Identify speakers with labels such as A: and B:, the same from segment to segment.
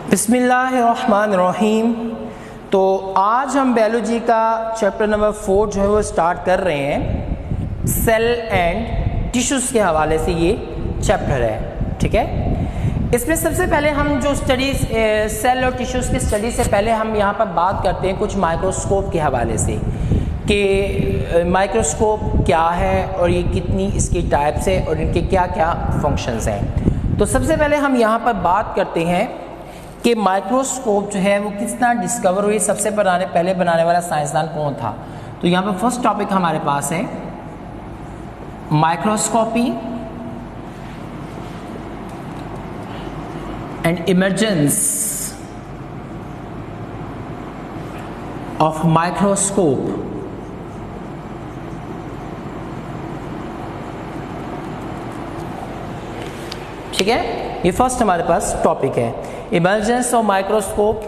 A: बिस्मिल्लाहिर्रहमानिर्रहीम। तो आज हम बायोलॉजी का चैप्टर नंबर 4 जो है वो स्टार्ट कर रहे हैं। सेल एंड टिश्यूज़ के हवाले से ये चैप्टर है, ठीक है। इसमें सबसे पहले हम जो स्टडीज़ सेल और टिश्यूज़ की स्टडी से पहले हम यहाँ पर बात करते हैं कुछ माइक्रोस्कोप के हवाले से कि माइक्रोस्कोप क्या है और ये कितनी इसकी टाइप्स है और इनके क्या क्या फंक्शंस हैं। तो सबसे पहले हम यहाँ पर बात करते हैं कि माइक्रोस्कोप जो है वो कितना डिस्कवर हुई, सबसे पहले बनाने वाला साइंसदान कौन था। तो यहाँ पर फर्स्ट टॉपिक हमारे पास है microscopy and emergence of microscope. ठीक है, ये फर्स्ट हमारे पास टॉपिक है इमर्जेंस ऑफ माइक्रोस्कोप।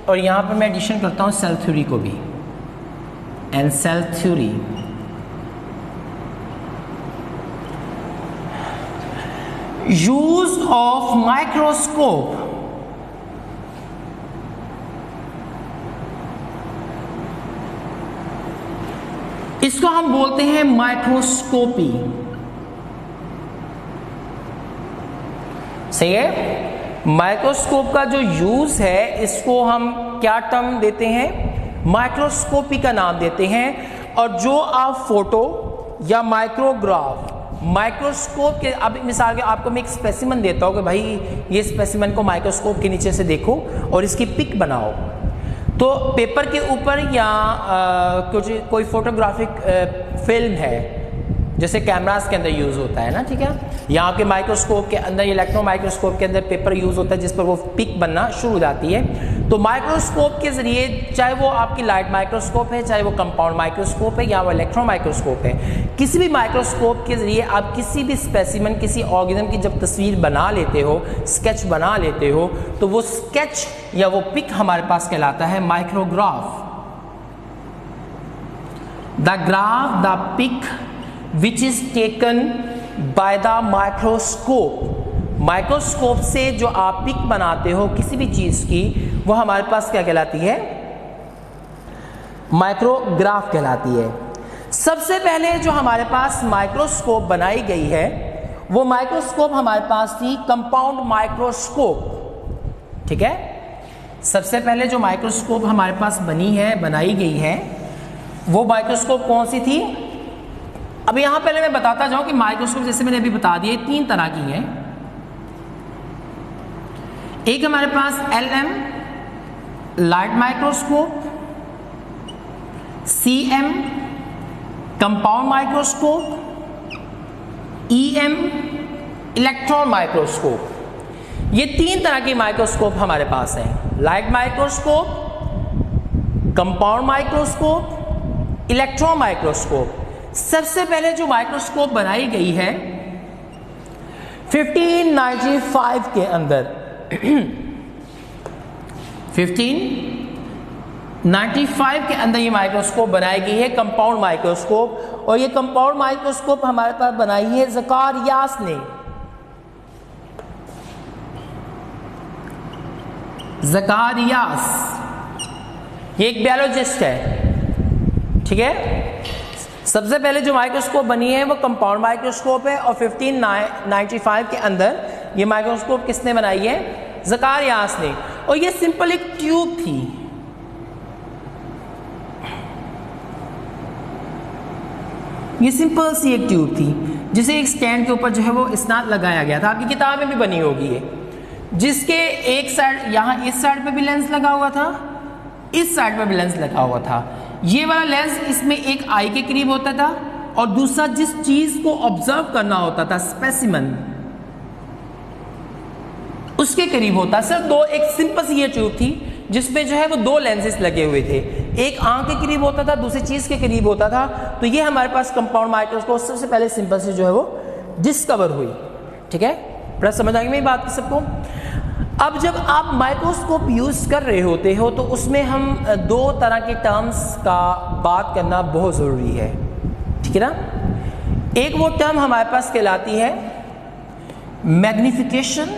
A: और यहाँ पर मैं एडिशन करता हूँ सेल थ्योरी को भी, and cell theory. Use of microscope. इसको हम बोलते हैं माइक्रोस्कोपी। सही है। माइक्रोस्कोप का जो यूज है इसको हम क्या टर्म देते हैं, माइक्रोस्कोपी का नाम देते हैं। और जो आप फोटो या माइक्रोग्राफ माइक्रोस्कोप के, अब मिसाल के आपको मैं एक स्पेसिमन देता हूँ कि भाई ये स्पेसिमन को माइक्रोस्कोप के नीचे से देखो और इसकी पिक बनाओ, तो पेपर के ऊपर या कुछ कोई फोटोग्राफिक फिल्म है जैसे कैमरास के अंदर यूज़ होता है ना, ठीक है। यहाँ के माइक्रोस्कोप के अंदर, इलेक्ट्रॉन माइक्रोस्कोप के अंदर पेपर यूज़ होता है जिस पर वो पिक बनना शुरू हो जाती है। तो माइक्रोस्कोप के ज़रिए, चाहे वो आपकी लाइट माइक्रोस्कोप है, चाहे वो कंपाउंड माइक्रोस्कोप है या वो इलेक्ट्रॉन माइक्रोस्कोप है, किसी भी माइक्रोस्कोप के ज़रिए आप किसी भी स्पेसिमन, किसी ऑर्गेनिज्म की जब तस्वीर बना लेते हो, स्केच बना लेते हो, तो वो स्केच या वो पिक हमारे पास कहलाता है micrograph. The graph, the pic which is taken by the microscope। Microscope से जो आप पिक बनाते हो किसी भी चीज की, वो हमारे पास क्या कहलाती है, माइक्रोग्राफ कहलाती है। सबसे पहले जो हमारे पास माइक्रोस्कोप बनाई गई है वो माइक्रोस्कोप हमारे पास थी कंपाउंड माइक्रोस्कोप, ठीक है। सबसे पहले जो माइक्रोस्कोप हमारे पास बनाई गई है वो माइक्रोस्कोप कौन सी थी। अब यहां पहले मैं बताता जाऊं कि माइक्रोस्कोप जैसे मैंने अभी बता दिया 3 तरह की हैं। एक हमारे पास LM light microscope, CM compound microscope, EM electron microscope. ये 3 तरह के माइक्रोस्कोप हमारे पास हैं, light microscope, compound microscope, electron microscope. सबसे पहले जो माइक्रोस्कोप बनाई गई है 1595 के अंदर 1595 के अंदर ये माइक्रोस्कोप बनाई गई है, कंपाउंड माइक्रोस्कोप। और ये कंपाउंड माइक्रोस्कोप हमारे पास बनाई है ज़कारियास ने। ज़कारियास ये एक बायोलॉजिस्ट है, ठीक है। सबसे पहले जो माइक्रोस्कोप बनी है वो कंपाउंड माइक्रोस्कोप है और 1595 के अंदर ये माइक्रोस्कोप किसने बनाई है, ज़कारियास ने। और ये सिंपल एक ट्यूब थी, ये सिंपल सी एक ट्यूब थी जिसे एक स्टैंड के ऊपर जो है वो स्नात लगाया गया था। आपकी किताब में भी बनी होगी ये, जिसके एक साइड, यहाँ इस साइड पे भी लेंस लगा हुआ था, इस साइड पे भी लेंस लगा हुआ था। ये वाला लेंस इसमें एक आई के करीब होता था और दूसरा जिस चीज को ऑब्जर्व करना होता था, स्पेसिमन, उसके करीब होता। सिर्फ दो, एक सिंपल सी ये ट्यूब थी जिसमें जो है वो 2 लेंसेस लगे हुए थे, एक आंख के करीब होता था, दूसरी चीज के करीब होता था। तो ये हमारे पास कंपाउंड माइक्रोस्कोप सबसे पहले सिंपल से जो है वो डिस्कवर हुई, ठीक है। पूरा समझ आ गई मेरी बात सबको। अब जब आप माइक्रोस्कोप यूज़ कर रहे होते हो तो उसमें हम 2 तरह के टर्म्स का बात करना बहुत ज़रूरी है, ठीक है ना। एक वो टर्म हमारे पास कहलाती है मैग्निफिकेशन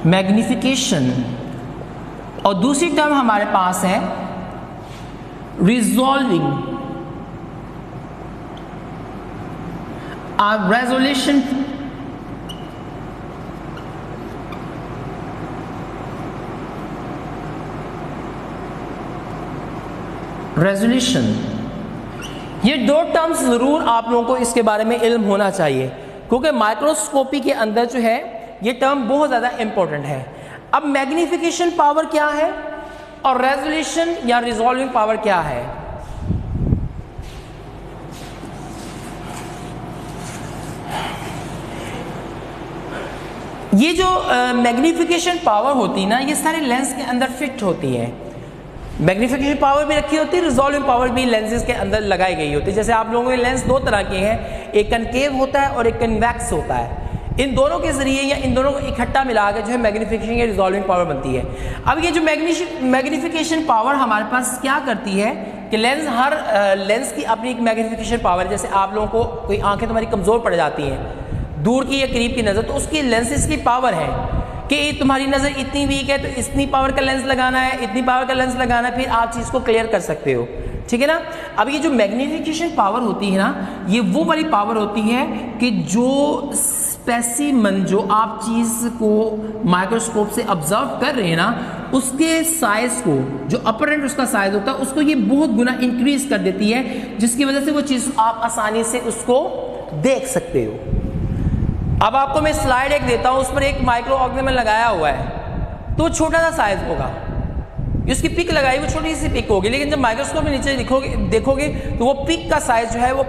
A: मैग्निफिकेशन, और दूसरी टर्म हमारे पास है रिजॉल्विंग, रेजोल्यूशन, रेजोल्यूशन। ये दो टर्म्स जरूर आप लोगों को इसके बारे में इल्म होना चाहिए, क्योंकि माइक्रोस्कोपी के अंदर जो है ये टर्म बहुत ज़्यादा इंपॉर्टेंट है। अब मैग्निफिकेशन पावर क्या है और रेजोल्यूशन या रिजॉल्विंग पावर क्या है? ये जो मैग्निफिकेशन पावर होती है ना, ये सारे लेंस के अंदर फिट होती है। मैग्निफिकेशन पावर भी रखी होती है, रिजॉल्विंग पावर भी लेंसेज के अंदर लगाई गई होती है। जैसे आप लोगों के लेंस दो तरह के हैं, एक कनकेव होता है और एक कन्वेक्स होता है। इन दोनों के जरिए या इन दोनों को इकट्ठा मिला के जो है मैग्निफिकेशन या रिजॉल्विंग पावर बनती है। अब ये जो मैग्निफिकेशन पावर हमारे पास क्या करती है कि हर लेंस की अपनी एक मैग्निफिकेशन पावर है। जैसे आप लोगों को कोई आंखें तुम्हारी कमज़ोर पड़ जाती हैं, दूर की या करीब की नज़र, तो उसकी लेंसेज की पावर है कि तुम्हारी नज़र इतनी वीक है तो इतनी पावर का लेंस लगाना है, इतनी पावर का लेंस लगाना है, फिर आप चीज़ को क्लियर कर सकते हो। ठीक है ना। अब ये जो मैग्निफिकेशन पावर होती है ना, ये वो वाली पावर होती है कि जो स्पेसिमन, जो आप चीज़ को माइक्रोस्कोप से ऑब्जर्व कर रहे हैं ना, उसके साइज को, जो अपर एंड उसका साइज होता है, उसको ये बहुत गुना इंक्रीज कर देती है, जिसकी वजह से वो चीज़ आप आसानी से उसको देख सकते हो। अब आपको मैं स्लाइड एक देता हूं, उस पर एक माइक्रो ऑर्गेनिज्म लगाया हुआ है, तो छोटा सा साइज होगा। उसकी पिक लगाई, वो छोटी सी पिक होगी, लेकिन जब माइक्रोस्कोप में नीचे देखोगे तो वो पिक का साइज जो है, वो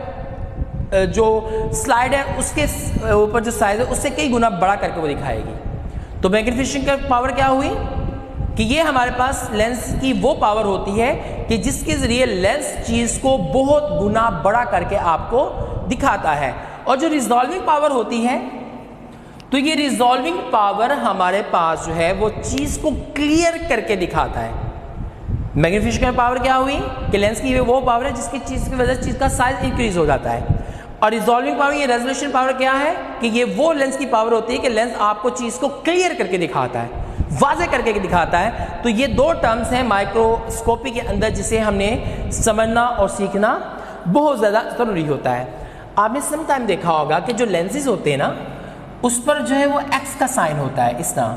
A: जो स्लाइड है उसके ऊपर जो साइज है उससे कई गुना बड़ा करके वो दिखाएगी। तो मैग्निफिकेशन का पावर क्या हुई कि ये हमारे पास लेंस की वो पावर होती है कि जिसके जरिए लेंस चीज को बहुत गुना बड़ा करके आपको दिखाता है। और जो रिजॉल्विंग पावर होती है, तो ये रिजॉल्विंग पावर हमारे पास जो है वो चीज को क्लियर करके दिखाता है। मैग्निफिकेशन पावर क्या हुई कि लेंस की वो पावर है जिसकी चीज की वजह से चीज का साइज इंक्रीज हो जाता है। और रिजॉल्विंग पावर, ये रेजोल्यूशन पावर क्या है कि ये वो लेंस की पावर होती है कि लेंस आपको चीज को क्लियर करके दिखाता है, वाज़े करके दिखाता है। तो ये दो टर्म्स हैं माइक्रोस्कोपी के अंदर जिसे हमने समझना और सीखना बहुत ज़्यादा ज़रूरी होता है। आपने सम टाइम देखा होगा कि जो लेंसेज होते हैं ना, उस पर जो है वो एक्स का साइन होता है इस तरह,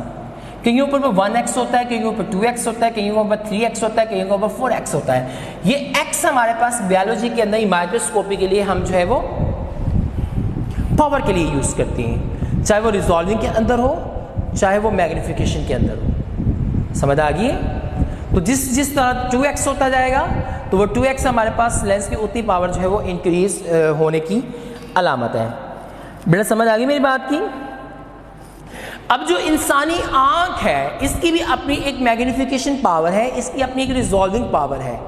A: कहीं ऊपर 1x होता है, कहीं ऊपर 2x होता है, कहीं ऊपर 3x होता है, कहीं ऊपर 4x होता है। ये x हमारे पास बायोलॉजी के अंदर ही माइक्रोस्कोपी के लिए हम जो है वो पावर के लिए यूज़ करते हैं, चाहे वो रिजॉल्विंग के अंदर हो, चाहे वो मैग्निफिकेशन के अंदर हो। समझ आ गई? तो जिस तरह 2x होता जाएगा तो वो 2x हमारे पास लेंस की उतनी पावर जो है वो इंक्रीज होने की अलामत है। बेटा समझ आ गई मेरी बात की? अब जो इंसानी आंख है, इसकी भी अपनी एक मैग्निफिकेशन पावर है, इसकी अपनी एक रिजॉल्विंग पावर है।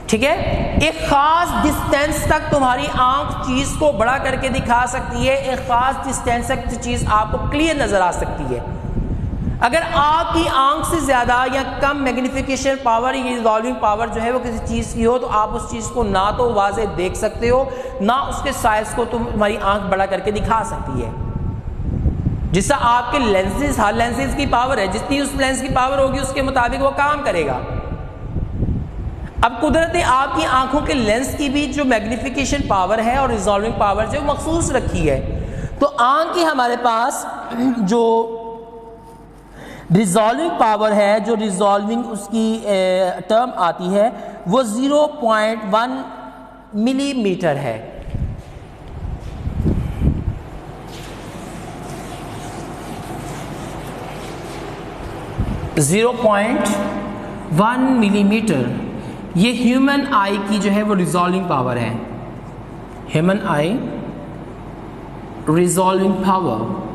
A: ठीक है, एक खास डिस्टेंस तक तुम्हारी आंख चीज को बड़ा करके दिखा सकती है, एक खास डिस्टेंस तक चीज आपको क्लियर नजर आ सकती है। अगर आपकी आंख से ज्यादा या कम मैग्निफिकेशन पावर या रिजॉल्विंग पावर जो है वो किसी चीज की हो, तो आप उस चीज को ना तो वाज़े देख सकते हो, ना उसके साइज को तुम्हारी आंख बड़ा करके दिखा सकती है। जिससे आपके लेंसेज, हर लेंसेज की पावर है, जितनी उस लेंस की पावर होगी उसके मुताबिक वो काम करेगा। अब कुदरत ने आपकी आंखों के लेंस की भी जो मैग्निफिकेशन पावर है और रिजॉल्विंग पावर जो मखसूस रखी है। तो आंख की हमारे पास जो रिजॉल्विंग पावर है, जो रिजॉल्विंग उसकी टर्म आती है, वो 0.1 मिलीमीटर है। .1 मिलीमीटर ये ह्यूमन आई की जो है वो रिजॉल्विंग पावर है। ह्यूमन आई रिजॉल्विंग पावर,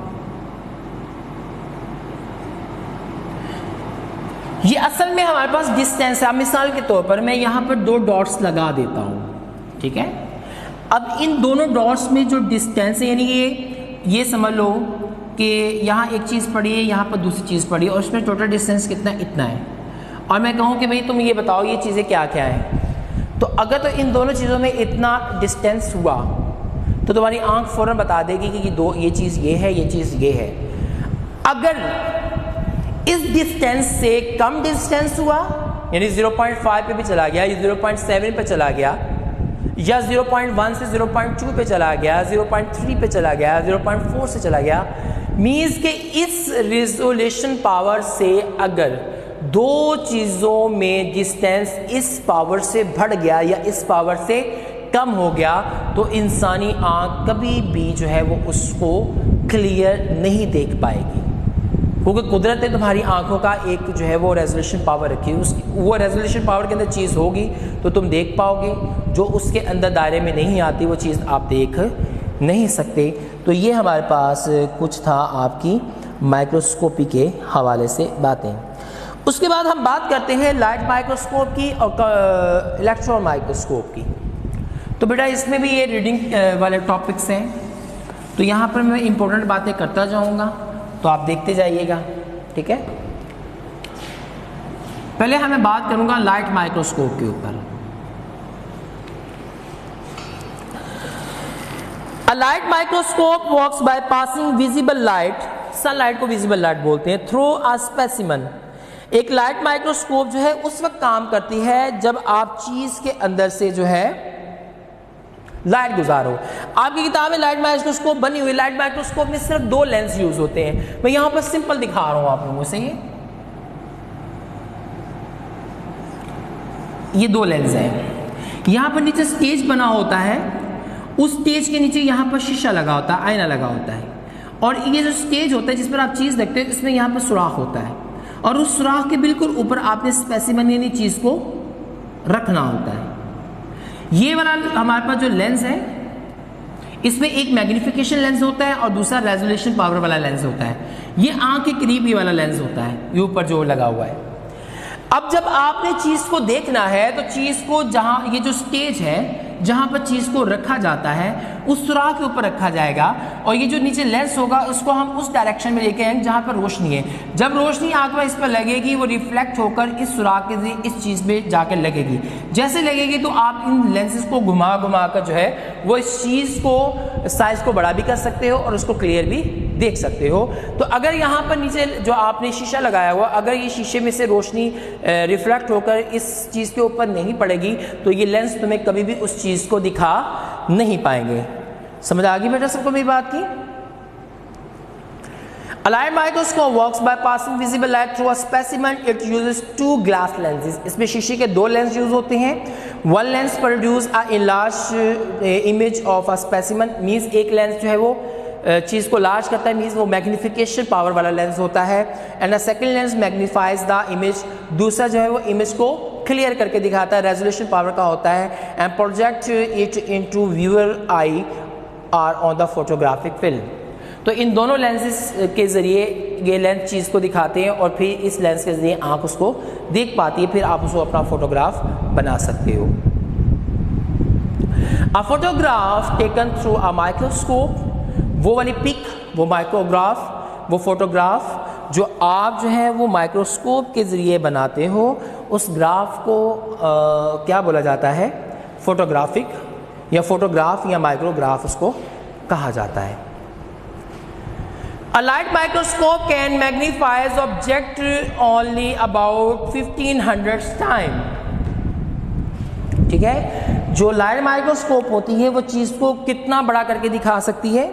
A: ये असल में हमारे पास डिस्टेंस है। मिसाल के तौर पर मैं यहाँ पर 2 डॉट्स लगा देता हूँ, ठीक है। अब इन दोनों डॉट्स में जो डिस्टेंस है, यानी ये समझ लो कि यहाँ एक चीज़ पड़ी है, यहाँ पर दूसरी चीज़ पड़ी है, और इसमें टोटल डिस्टेंस कितना, इतना है। और मैं कहूँ कि भाई तुम ये बताओ ये चीज़ें क्या क्या हैं, तो अगर तो इन दोनों चीज़ों में इतना डिस्टेंस हुआ तो तुम्हारी आंख फ़ौरन बता देगी कि ये चीज़ ये है, ये चीज़ ये है। अगर इस डिस्टेंस से कम डिस्टेंस हुआ, यानी 0.5 पे भी चला गया, या 0.7 पे चला गया, या 0.1 से 0.2 पे चला गया, 0.3 पे चला गया, 0.4 से चला गया, मीन्स के इस रिजोल्यूशन पावर से अगर दो चीज़ों में डिस्टेंस इस पावर से बढ़ गया या इस पावर से कम हो गया, तो इंसानी आँख कभी भी जो है वो उसको क्लियर नहीं देख पाएगी, क्योंकि कुदरत ने तुम्हारी आंखों का एक जो है वो रेजोल्यूशन पावर रखी है, वो रेजोल्यूशन पावर के अंदर चीज़ होगी तो तुम देख पाओगे, जो उसके अंदर दायरे में नहीं आती वो चीज़ आप देख नहीं सकते। तो ये हमारे पास कुछ था आपकी माइक्रोस्कोपी के हवाले से बातें। उसके बाद हम बात करते हैं लाइट माइक्रोस्कोप की और इलेक्ट्रॉन माइक्रोस्कोप की। तो बेटा इसमें भी ये रीडिंग वाले टॉपिक्स हैं, तो यहाँ पर मैं इंपॉर्टेंट बातें करता जाऊँगा, तो आप देखते जाइएगा, ठीक है। पहले हमें बात करूंगा लाइट माइक्रोस्कोप के ऊपर। A light microscope works by passing visible light, sunlight को विजिबल लाइट बोलते हैं, थ्रू अ स्पेसिमन। एक लाइट माइक्रोस्कोप जो है उस वक्त काम करती है जब आप चीज के अंदर से जो है लाइट गुजारो। आपकी किताब में लाइट माइक्रोस्कोप बनी हुई, लाइट माइक्रोस्कोप में सिर्फ दो लेंस यूज होते हैं। मैं यहां पर सिंपल दिखा रहा हूं आप लोगों से, ये दो लेंस हैं। यहां पर नीचे स्टेज बना होता है, उस स्टेज के नीचे यहां पर शीशा लगा होता है, आईना लगा होता है, और ये जो स्टेज होता है जिस पर आप चीज देखते हैं, इसमें यहां पर सुराख होता है, और उस सुराख के बिल्कुल ऊपर आपने स्पेसिमन यानी चीज को रखना होता है। ये वाला हमारे पास जो लेंस है, इसमें एक मैग्निफिकेशन लेंस होता है और दूसरा रेजोल्यूशन पावर वाला लेंस होता है। ये आंख के करीब ये वाला लेंस होता है, ये ऊपर जो लगा हुआ है। अब जब आपने चीज को देखना है तो चीज को जहां ये जो स्टेज है जहां पर चीज को रखा जाता है उस सुराख के ऊपर रखा जाएगा, और ये जो नीचे लेंस होगा उसको हम उस डायरेक्शन में लेके आएंगे जहां पर रोशनी है। जब रोशनी आंख में इस पर लगेगी वो रिफ्लेक्ट होकर इस सुराख के जरिए इस चीज में जाकर लगेगी। जैसे लगेगी तो आप इन लेंसेज को घुमा घुमा कर जो है वो इस चीज को साइज को बड़ा भी कर सकते हो और उसको क्लियर भी देख सकते हो। तो अगर यहाँ पर नीचे जो आपने शीशा लगाया हुआ, अगर ये शीशे में से रोशनी रिफ्लेक्ट होकर इस चीज के ऊपर नहीं पड़ेगी तो ये लेंस तुम्हें कभी भी उस चीज को दिखा नहीं पाएंगे। समझ आ गई बेटा सबको मेरी बात की? A light microscope works by passing visible light through a specimen. It uses two glass lenses. इसमें शीशे के दो लेंस यूज होते हैं। One lens produce a enlarged image of a specimen. Means एक लेंस जो है वो चीज़ को लार्ज करता है, मीन्स वो मैग्निफिकेशन पावर वाला लेंस होता है। And a second lens magnifies the image, दूसरा जो है वो इमेज को क्लियर करके दिखाता है, रेजोल्यूशन पावर का होता है। And project it into viewer I R on the photographic film. तो इन दोनों लेंसेज के ज़रिए ये लेंस चीज़ को दिखाते हैं और फिर इस लेंस के ज़रिए आँख उसको देख पाती है, फिर आप उसको अपना फोटोग्राफ बना सकते हो। A photograph taken through a microscope, वो वाली पिक, वो माइक्रोग्राफ, वो फोटोग्राफ जो आप जो है वो माइक्रोस्कोप के ज़रिए बनाते हो, उस ग्राफ को क्या बोला जाता है? फोटोग्राफिक या फोटोग्राफ या माइक्रोग्राफ उसको कहा जाता है। A light microscope can magnify the object only about 1500 times. ठीक है, जो लाइट माइक्रोस्कोप होती है वो चीज को कितना बड़ा करके दिखा सकती है?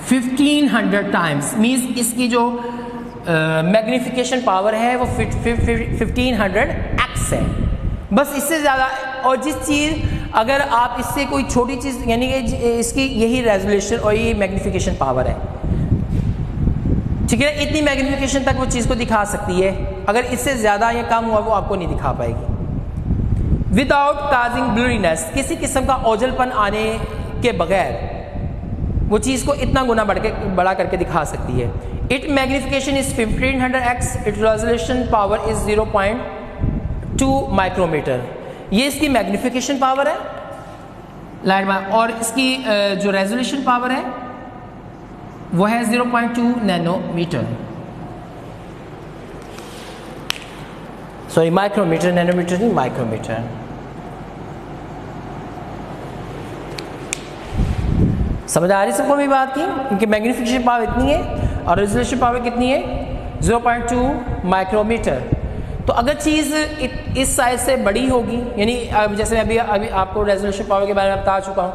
A: 1500 टाइम्स। मीन्स इसकी जो मैग्निफिकेशन पावर है वो 1500x है, बस इससे ज़्यादा। और जिस चीज़ अगर आप इससे कोई छोटी चीज़, यानी कि इसकी यही रेजोल्यूशन और ये मैग्निफिकेशन पावर है, ठीक है, इतनी मैग्निफिकेशन तक वो चीज़ को दिखा सकती है। अगर इससे ज़्यादा या कम हुआ वो आपको नहीं दिखा पाएगी। विदाउट काजिंग ब्लरीनेस, किसी किस्म का ओझलपन आने के बगैर वो चीज़ को इतना गुना बड़ा करके दिखा सकती है। It magnification is 1500x, it resolution power is 0.2 micrometre. ये इसकी मैग्निफिकेशन पावर है लाइट में, और इसकी जो रेजोल्यूशन पावर है वो है 0.2 नैनोमीटर, सॉरी माइक्रोमीटर, नैनोमीटर नहीं, माइक्रोमीटर। समझ आ रही सबको मेरी बात की? क्योंकि मैग्निफिकेशन पावर इतनी है। और रेजोल्यूशन पावर कितनी है 0.2 माइक्रोमीटर। तो अगर चीज़ इस साइज से बड़ी होगी, यानी जैसे मैं अभी आपको रेजोल्यूशन पावर के बारे में बता चुका हूँ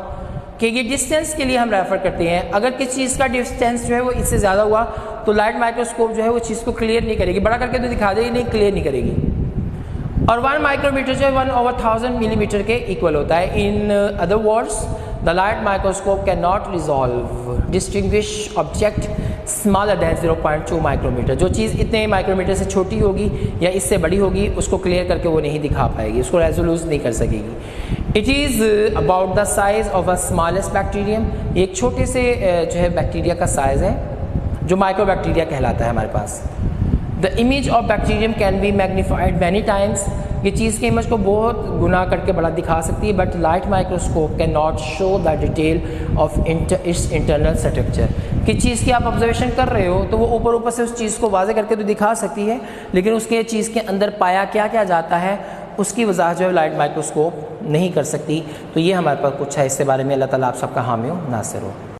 A: कि ये डिस्टेंस के लिए हम रेफर करते हैं। अगर किस चीज़ का डिस्टेंस जो है वो इससे ज़्यादा हुआ तो लाइट माइक्रोस्कोप जो है वो चीज़ को क्लियर नहीं करेगी, बड़ा करके तो दिखा देगी, नहीं क्लियर नहीं करेगी। और 1 माइक्रोमीटर जो है 1/1000 मिलीमीटर के इक्वल होता है। In other words the light microscope can not resolve distinguish object smaller than 0.2 micrometre. जो चीज़ इतने माइक्रोमीटर से छोटी होगी या इससे बड़ी होगी उसको क्लियर करके वो नहीं दिखा पाएगी, उसको रेजोल्यूट नहीं कर सकेगी। It is about the size of a smallest bacterium. एक छोटे से जो है बैक्टीरिया का साइज़ है जो माइक्रोबैक्टीरिया कहलाता है हमारे पास। The image of bacterium can be magnified many times. ये चीज़ के इमेज को बहुत गुना करके बड़ा दिखा सकती है, but light microscope can not show the detail of its internal structure. कि चीज़ की आप ऑब्जर्वेशन कर रहे हो तो वो ऊपर ऊपर से उस चीज़ को वाजे करके तो दिखा सकती है, लेकिन उसके चीज़ के अंदर पाया क्या क्या जाता है उसकी वजाहत जो है लाइट माइक्रोस्कोप नहीं कर सकती। तो ये हमारे पास कुछ है, इसके बारे में अल्लाह ताला आप सबका हामी हो नासिर हो।